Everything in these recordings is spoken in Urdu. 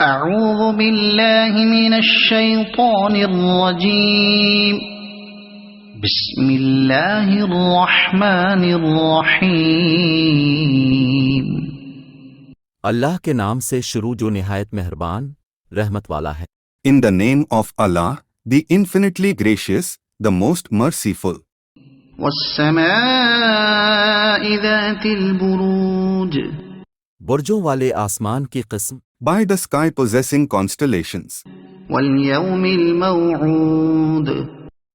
اعوذ باللہ من الشیطان الرجیم بسم اللہ الرحمن الرحیم اللہ کے نام سے شروع جو نہایت مہربان رحمت والا ہے۔ In the name of Allah, the infinitely gracious, the most merciful. والسماء ذات البروج برجوں والے آسمان کی قسم، By the sky possessing constellations. والیوم الموعود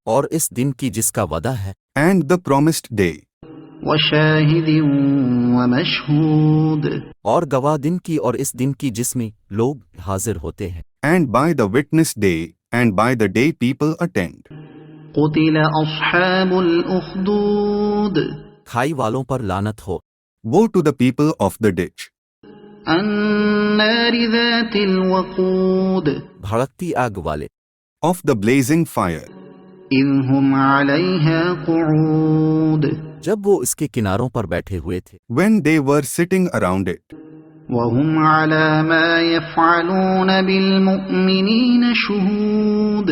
اور اس دن کی جس کا وعدہ ہے، And the promised day. وشاہد ومشہود اور گواہ دن کی اور اس دن کی جس میں لوگ حاضر ہوتے ہیں، And by the witness day, and by the day people attend. قتل اصحاب الاخدود کھائی والوں پر لعنت ہو، Woe to the people of the ditch. النار ذات الوقود بھڑکتی آگ والے، Of the blazing fire. اذ هم علیہا قعود جب وہ اس کے کناروں پر بیٹھے ہوئے تھے، When they were sitting around it. وهم على ما يفعلون بالمؤمنین شہود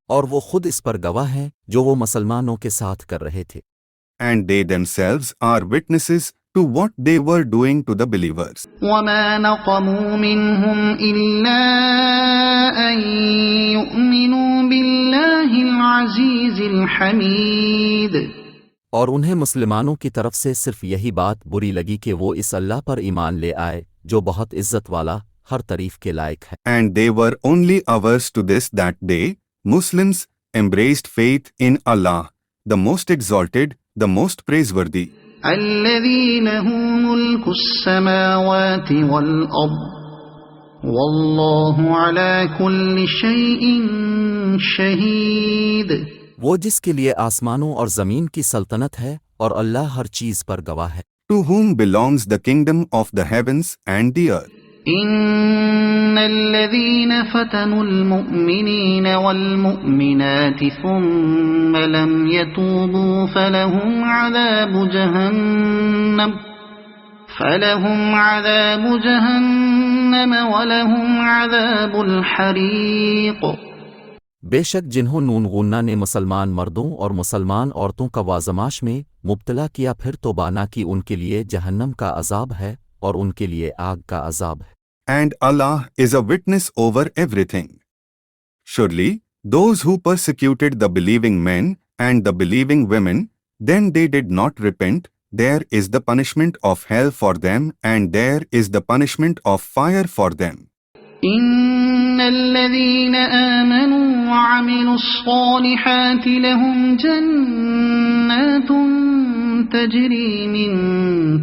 اور وہ خود اس پر گواہ ہیں جو وہ مسلمانوں کے ساتھ کر رہے تھے، And they themselves are witnesses to what they were doing to the believers. وما نقموا منهم إلا أن يؤمنوا بالله العزيز الحميد اور انہیں مسلمانوں کی طرف سے صرف یہی بات بری لگی کہ وہ اس اللہ پر ایمان لے آئے جو بہت عزت والا، ہر تعریف کے لائق ہے۔ And they were only averse to this that they, Muslims, embraced faith in Allah, the most exalted, the most praiseworthy. الذي له ملك السماوات والأرض والله على كل شيء شهيد وہ جس کے لیے آسمانوں اور زمین کی سلطنت ہے اور اللہ ہر چیز پر گواہ ہے۔ To whom belongs the kingdom of the heavens and the earth. إن الذين فتنوا المؤمنين والمؤمنات ثم لم يتوبوا فلهم عذاب جهنم ولهم عذاب الحريق بے شک جنہوں نون غنہ نے مسلمان مردوں اور مسلمان عورتوں کا وازماش میں مبتلا کیا پھر توبہ نہ کی، ان کے لیے جہنم کا عذاب ہے اور ان کے لیے آگ کا عذاب ہے۔ And Allah is a witness over everything. Surely, those who persecuted the believing men and the believing women, then they did not repent, there is the punishment of hell for them, and there is the punishment of fire for them. إن الذين آمنوا وعملوا الصالحات لهم جنات تجري من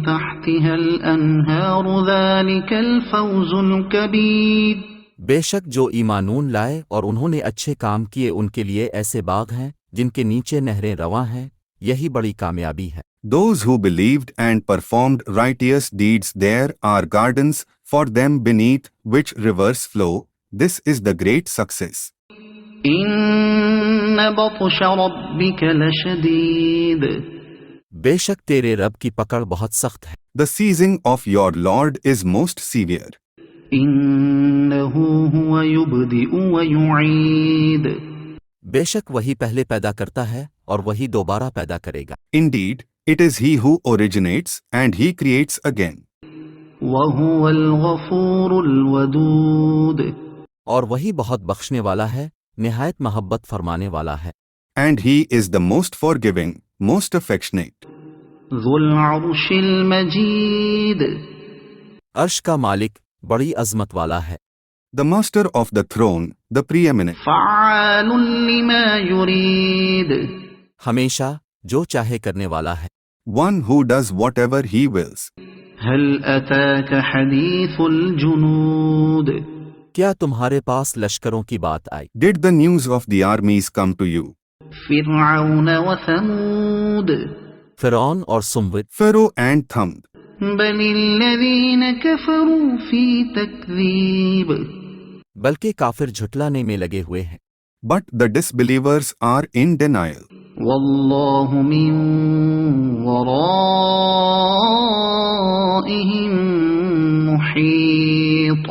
تحتها الأنهار ذلك الفوز الكبير بے شک جو ایمانون لائے اور انہوں نے اچھے کام کیے ان کے لیے ایسے باغ ہیں جن کے نیچے نہریں رواں ہیں، یہی بڑی کامیابی ہے۔ Those who believed and performed righteous deeds, there are gardens for them beneath which rivers flow. This is the great success. إن بطش ربك لشديد بے شک تیرے رب کی پکڑ بہت سخت ہے، The seizing of your Lord is most severe. إنه هو يبدئ ويعيد بے شک وہی پہلے پیدا کرتا ہے اور وہی دوبارہ پیدا کرے گا۔ Indeed, it is He who originates and He creates again. وهو الغفور الودود اور وہی بہت بخشنے والا ہے، نہایت محبت فرمانے والا ہے۔ And He is the most forgiving, most affectionate. ذو العرش المجيد عرش کا مالک بڑی عظمت والا ہے، The master of the throne, the preeminent. فعال لما يريد ہمیشہ جو چاہے کرنے والا ہے۔ One who does whatever He wills. هل أتاك حديث الجنود کیا تمہارے پاس لشکروں کی بات آئی؟ Did the news of the armies come to you? فرعون وثمود فرعون اور سمود، Pharaoh and Thamud. بل الذين كفروا في تكذيب بلکہ کافر جھٹلانے میں لگے ہوئے ہیں، But the disbelievers are in denial. والله من ورائهم محيط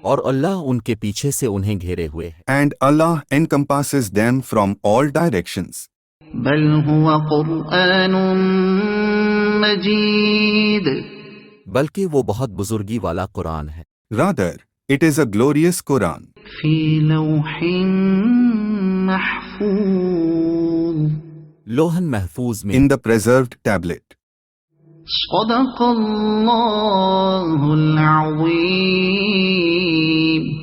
اور اللہ ان کے پیچھے سے انہیں گھیرے ہوئے ہے، and Allah encompasses them from all directions. بل هو قرآن مجید بلکہ وہ بہت بزرگی والا قرآن ہے، Rather, it is a glorious Quran في لوح محفوظ لوہن محفوظ میں in the preserved tablet. صدق اللہ العظیم.